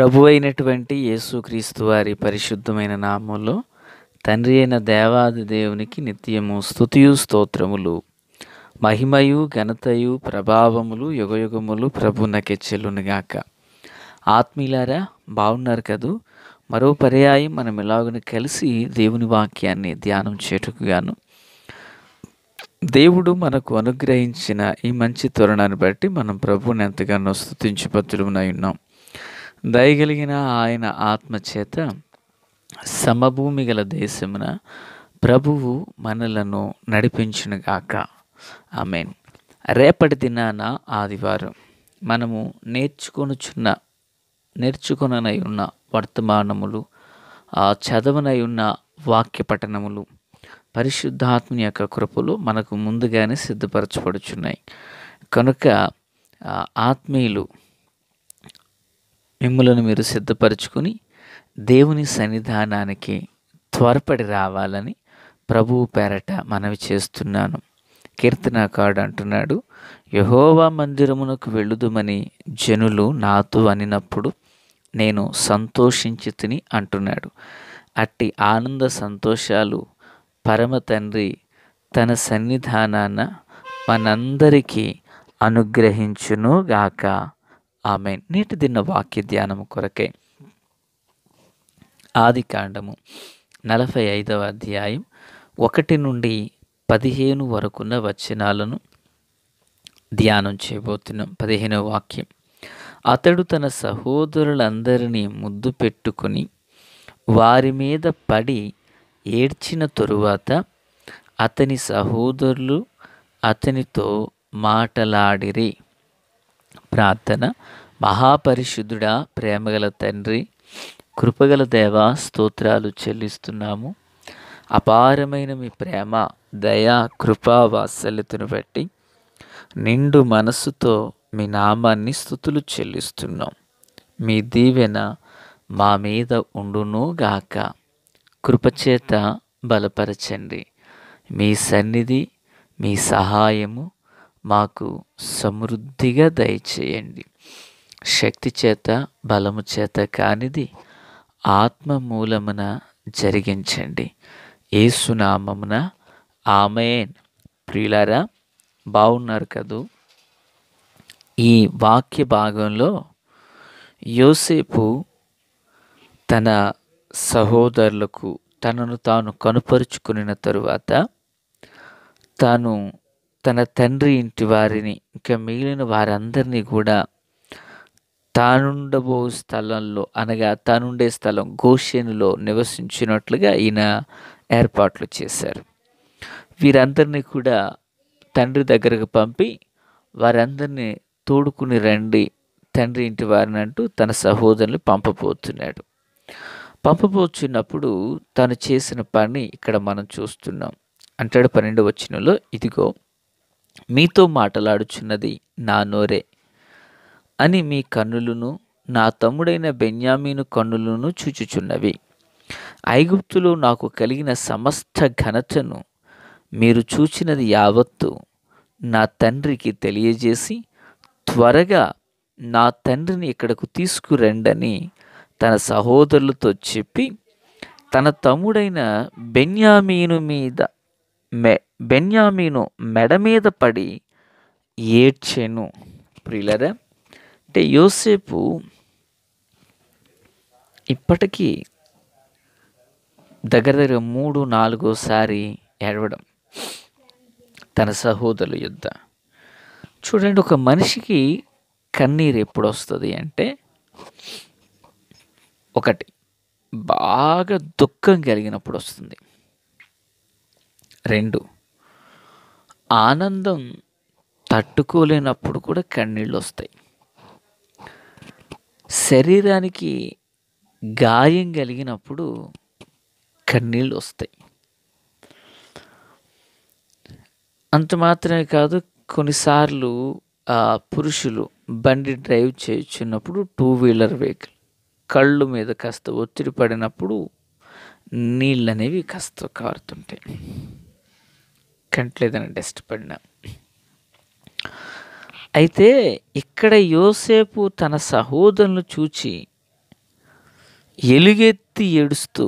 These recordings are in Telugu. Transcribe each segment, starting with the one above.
ప్రభువైనటువంటి యేసుక్రీస్తు వారి పరిశుద్ధమైన నామములో తండ్రి అయిన దేవాది దేవునికి నిత్యము స్తుతియు స్తోత్రములు, మహిమయు ఘనతయు ప్రభావములు యుగయుగములు ప్రభునకే చెల్లునుగాక. ఆత్మీయులారా, బాగున్నారు కదూ? మరో పర్యాయం మనం ఇలాగని కలిసి దేవుని వాక్యాన్ని ధ్యానం చేయుటకు గాను దేవుడు మనకు అనుగ్రహించిన ఈ మంచి తరుణాన్ని బట్టి మనం ప్రభువుని ఎంతగానో స్తుతించి పత్రులమై ఉన్నాం. దయగలిగిన ఆయన ఆత్మచేత సమభూమి గల దేశమున ప్రభువు మనలను నడిపించునుగాక. ఆమేన్. రేపటి దినాన ఆదివారం మనము నేర్చుకొననై ఉన్న వర్తమానములు, చదవనై ఉన్న వాక్య పఠనములు పరిశుద్ధాత్మని యొక్క కృపలు మనకు ముందుగానే సిద్ధపరచబడుచున్నాయి. కనుక ఆత్మీయులు మిమ్ములను మీరు సిద్ధపరచుకుని దేవుని సన్నిధానానికి త్వరపడి రావాలని ప్రభువు పేరట మనవి చేస్తున్నాను. కీర్తనాకారుడు అంటున్నాడు, యెహోవా మందిరమునకు వెళ్ళుదుమని జనులు నాతో అనినప్పుడు నేను సంతోషించి తిని అంటున్నాడు. అట్టి ఆనంద సంతోషాలు పరమ తండ్రి తన సన్నిధానాన మనందరికీ అనుగ్రహించును గాక. ఆమేన్. నేటి దిన వాక్య ధ్యానము కొరకై ఆదికాండము 45వ అధ్యాయం 1 నుండి 15 వరకున్న వచనాలను ధ్యానం చేయబోతున్నాం. 15వ వాక్యం. అతడు తన సహోదరులందరినీ ముద్దు పెట్టుకుని వారి మీద పడి ఏడ్చిన తరువాత అతని సహోదరులు అతనితో మాటలాడిరి. ప్రార్థన. మహాపరిశుద్ధుడా, ప్రేమగల తండ్రి, కృపగల దేవా, స్తోత్రాలు చెల్లిస్తున్నాము. అపారమైన మీ ప్రేమ, దయా, కృపా, వాత్సల్యతను బట్టి నిండు మనస్సుతో మీ నామాన్ని స్తుతులు చెల్లిస్తున్నాం. మీ దీవెన మా మీద ఉండును గాక. కృపచేత బలపరచండి. మీ సన్నిధి, మీ సహాయము మాకు సమృద్ధిగా దయచేయండి. శక్తి చేత, బలము చేత కానిది ఆత్మ మూలమున జరిగించండి. యేసునామమున ఆమేన్. ప్రియులారా, బాగున్నారు కదూ? ఈ వాక్య భాగంలో యోసేపు తన సహోదరులకు తనను తాను కనుపరుచుకున్న తరువాత తాను తన తండ్రి ఇంటి వారిని, ఇంకా మిగిలిన వారందరినీ కూడా తానుండబో స్థలంలో, అనగా తానుండే స్థలం గోషెనులో నివసించినట్లుగా ఈయన ఏర్పాట్లు చేశారు. వీరందరినీ కూడా తండ్రి దగ్గరకు పంపి వారందరినీ తోడుకుని రండి తండ్రి ఇంటి వారిని అంటూ తన సహోదరుని పంపబోతున్నాడు. పంపబోతున్నప్పుడు తను చేసిన పని ఇక్కడ మనం చూస్తున్నాం. అంటాడు 12వ వచనంలో, ఇదిగో మీతో మాటలాడుచున్నది నా నోరే అని మీ కన్నులను నా తమ్ముడైన బెన్యామీను కన్నులను చూచుచున్నవి. ఐగుప్తులో నాకు కలిగిన సమస్త ఘనతను మీరు చూచినది యావత్తు నా తండ్రికి తెలియజేసి త్వరగా నా తండ్రిని ఇక్కడకు తీసుకురండని తన సహోదరులతో చెప్పి తన తమ్ముడైన బెన్యామీను మెడ మీద పడి ఏడ్చెను. ప్రియులరా, అంటే యోసేపు ఇప్పటికీ దగ్గర 3-4 ఏడవడం తన సహోదరుల యుద్ధ. చూడండి, ఒక మనిషికి కన్నీరు ఎప్పుడు వస్తుంది అంటే, ఒకటి బాగా దుఃఖం కలిగినప్పుడు వస్తుంది. 2 ఆనందం తట్టుకోలేనప్పుడు కూడా కన్నీళ్ళు వస్తాయి. శరీరానికి గాయం కలిగినప్పుడు కన్నీళ్ళు వస్తాయి. అంత మాత్రమే కాదు, కొన్నిసార్లు పురుషులు బండి డ్రైవ్ చేయుచున్నప్పుడు 2 వీలర్ వెహికల్ కళ్ళు మీద కాస్త ఒత్తిడి పడినప్పుడు నీళ్ళు అనేవి కాస్త కారుతుంటాయి, కంట్లేదని డస్ట్ పడిన. అయితే ఇక్కడ యోసేపు తన సహోదరులను చూచి ఎలుగెత్తి ఏడుస్తూ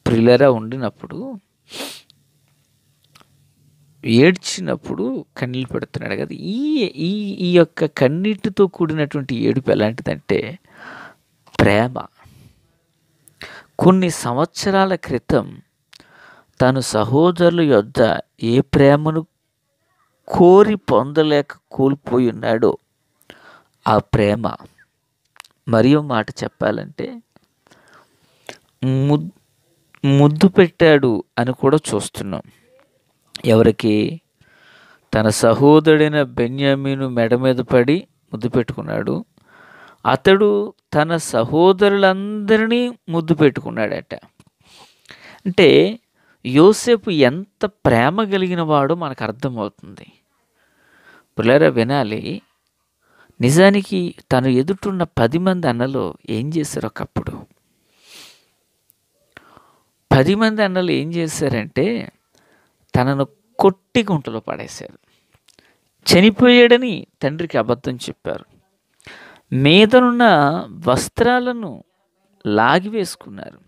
ప్రియులారా ఉండినప్పుడు, ఏడ్చినప్పుడు కన్నీళ్ళు పెడుతున్నాడు కదా! ఈ ఈ ఈ యొక్క కన్నీటితో కూడినటువంటి ఏడుపు ఎలాంటిదంటే ప్రేమ. కొన్ని సంవత్సరాల క్రితం తను సహోదరుల యొద్ద ఏ ప్రేమను కోరి పొందలేక కోల్పోయి ఉన్నాడో ఆ ప్రేమ. మరియు మాట చెప్పాలంటే ముద్దు పెట్టాడు అని కూడా చూస్తున్నాం. ఎవరికి? తన సహోదరుడైన బెన్యామీను మెడ మీద పడి ముద్దు పెట్టుకున్నాడు. అతడు తన సహోదరులందరినీ ముద్దు పెట్టుకున్నాడట. అంటే యోసేపు ఎంత ప్రేమ కలిగిన వాడో మనకు అర్థమవుతుంది. పిల్లరా వినాలి. నిజానికి తను ఎదుటున్న 10 మంది అన్నలు ఏం చేశారు? ఒకప్పుడు 10 మంది అన్నలు ఏం చేశారంటే తనను కొట్టి గుంటలో పడేశారు. చనిపోయాడని తండ్రికి అబద్ధం చెప్పారు. మీదనున్న వస్త్రాలను లాగివేసుకున్నారు.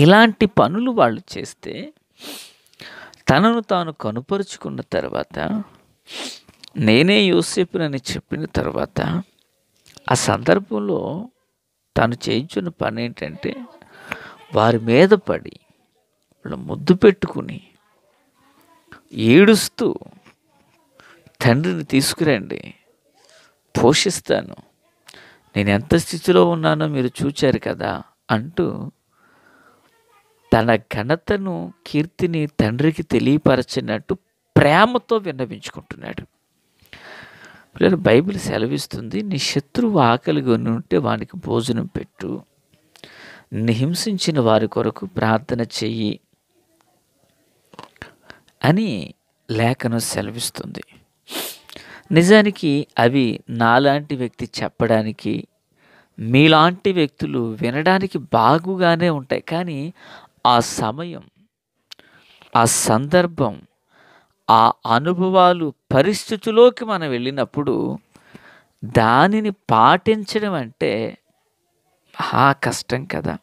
ఇలాంటి పనులు వాళ్ళు చేస్తే తనను తాను కనుపరుచుకున్న తర్వాత, నేనే యోసేపునని చెప్పిన తర్వాత, ఆ సందర్భంలో తాను చేయించున్న పని ఏంటంటే వారి మీద పడి వాళ్ళ ముద్దు పెట్టుకుని ఏడుస్తూ, తండ్రిని తీసుకురండి, పోషిస్తాను, నేను ఎంత స్థితిలో ఉన్నానో మీరు చూచారు కదా అంటూ తన ఘనతను, కీర్తిని తండ్రికి తెలియపరచినట్టు ప్రేమతో విన్నవించుకుంటున్నాడు. బైబిల్ సెలవిస్తుంది, నీ శత్రువు ఆకలిగా ఉంటే వానికి భోజనం పెట్టు, నిన్ను హింసించిన వారి కొరకు ప్రార్థన చెయ్యి అని లేఖనం సెలవిస్తుంది. నిజానికి అవి నాలాంటి వ్యక్తి చెప్పడానికి, మీలాంటి వ్యక్తులు వినడానికి బాగుగానే ఉంటాయి. కానీ ఆ సమయం, ఆ సందర్భం, ఆ అనుభవాలు, పరిస్థితిలోకి మనం వెళ్ళినప్పుడు దానిని పాటించడం అంటే మహా కష్టం కదా,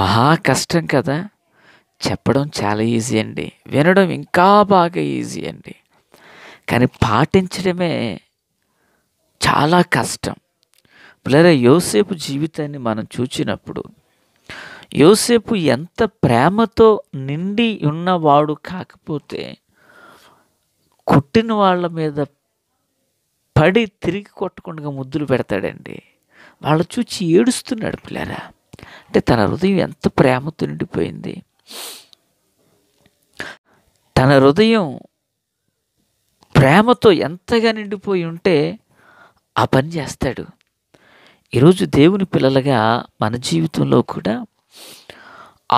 మహా కష్టం కదా. చెప్పడం చాలా ఈజీ అండి, వినడం ఇంకా బాగా ఈజీ అండి. కానీ పాటించడమే చాలా కష్టం. పిల్లరా, యోసేపు జీవితాన్ని మనం చూచినప్పుడు యోసేపు ఎంత ప్రేమతో నిండి ఉన్నవాడు కాకపోతే కొట్టిన వాళ్ళ మీద పడి తిరిగి కొట్టకుండా ముద్దులు పెడతాడండి. వాళ్ళు చూచి ఏడుస్తున్నాడు. పిల్లరా, అంటే తన హృదయం ఎంత ప్రేమతో నిండిపోయింది. తన హృదయం ప్రేమతో ఎంతగా నిండిపోయి ఉంటే ఆ పని చేస్తాడు. ఈరోజు దేవుని పిల్లలుగా మన జీవితంలో కూడా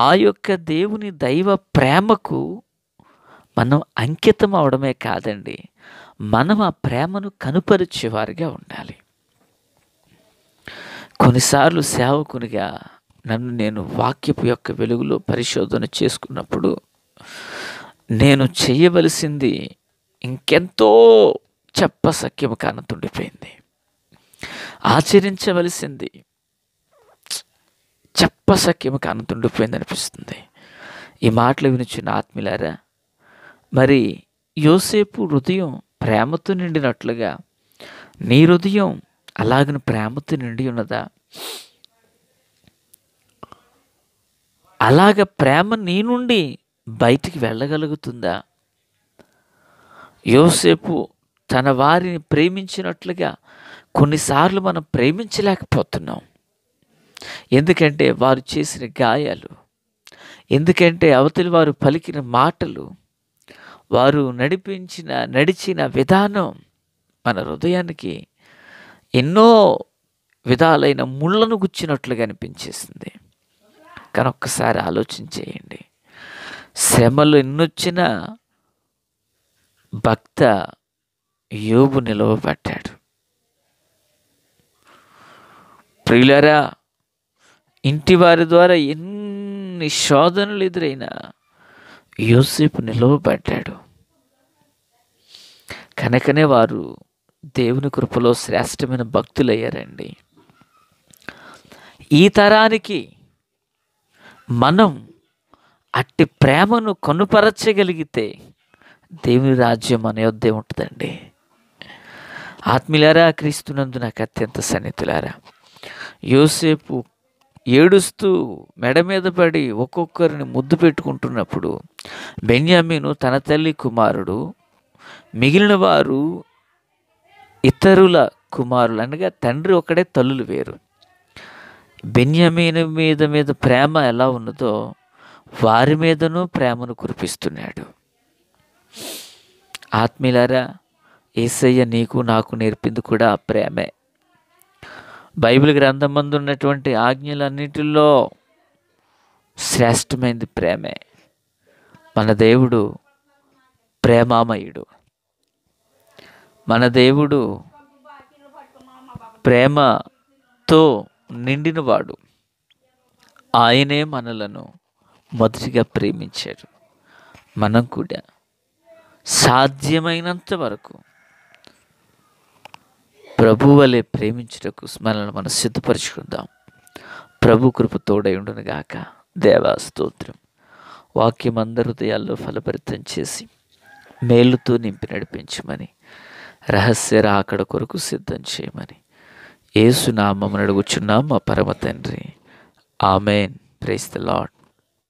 ఆ యొక్క దేవుని దైవ ప్రేమకు మనం అంకితం అవడమే కాదండి, మనం ఆ ప్రేమను కనుపరిచేవారిగా ఉండాలి. కొన్నిసార్లు సేవకునిగా నన్ను నేను వాక్యపు యొక్క వెలుగులో పరిశోధన చేసుకున్నప్పుడు నేను చేయవలసింది ఇంకెంతో చెప్పసఖ్యము కానతుండిపోయింది. ఆచరించవలసింది చెప్పసఖ్యము కానతుండిపోయింది అనిపిస్తుంది. ఈ మాటలు వినిచిన ఆత్మీయులారా, మరి యోసేపు హృదయం ప్రేమతో నిండినట్లుగా నీ హృదయం అలాగని ప్రేమతో నిండి ఉన్నదా? అలాగ ప్రేమ నీ నుండి బయటికి వెళ్ళగలుగుతుందా? యోసేపు తన వారిని ప్రేమించినట్లుగా కొన్నిసార్లు మనం ప్రేమించలేకపోతున్నాం. ఎందుకంటే వారు చేసిన గాయాలు, ఎందుకంటే అవతలి వారు పలికిన మాటలు, వారు నడిచిన విధానం మన హృదయానికి ఎన్నో విధాలైన ముళ్ళను గుచ్చినట్లుగా అనిపించేసింది. కానీ ఒక్కసారి ఆలోచించేయండి, శ్రమలు ఎన్నొచ్చినా భక్త యోబు నిలవబడ్డాడు. ప్రియులారా, ఇంటి వారి ద్వారా ఎన్ని శోధనలు ఎదురైనా యోసేపు నిలవబడ్డాడు. కనుకనే వారు దేవుని కృపలో శ్రేష్టమైన భక్తులయ్యారండి. ఈ తరానికి మనం అట్టి ప్రేమను కనుపరచగలిగితే దేవుని రాజ్యం మన యొద్దే ఉంటుందండి. ఆత్మీయులారా, క్రీస్తునందు నాకు అత్యంత సన్నిహితులారా, యోసేపు ఏడుస్తూ మెడ మీద పడి ఒక్కొక్కరిని ముద్దు పెట్టుకుంటున్నప్పుడు బెన్యామీను తన తల్లి కుమారుడు, మిగిలిన వారు ఇతరుల కుమారులు, అనగా తండ్రి ఒకడే, తల్లులు వేరు. బెన్యామీను మీద ప్రేమ ఎలా ఉన్నదో వారి మీదనూ ప్రేమను కురిపిస్తున్నాడు. ఆత్మీయులారా, యేసయ్య నీకు నాకు నేర్పింది కూడా ఆ ప్రేమే. బైబిల్ గ్రంథం మందు ఉన్నటువంటి ఆజ్ఞలన్నిటిలో శ్రేష్టమైనది ప్రేమే. మన దేవుడు ప్రేమామయుడు. మన దేవుడు ప్రేమతో నిండినవాడు. ఆయనే మనలను మొదటిగా ప్రేమించాడు. మనం కూడా సాధ్యమైనంత వరకు ప్రభు వలె ప్రేమించుటకు మనల్ని మనం సిద్ధపరచుకుందాం. ప్రభు కృప తోడై ఉండునుగాక. దేవా స్తోత్రం. వాక్యం అందరి హృదయాల్లో ఫలభరితం చేసి మేలుతో నింపి నడిపించమని, రహస్య రాకడ కొరకు సిద్ధం చేయమని యేసు నామమున అడుగుచున్నాం మా పరమ తండ్రి. ఆమెన్. Praise the lord.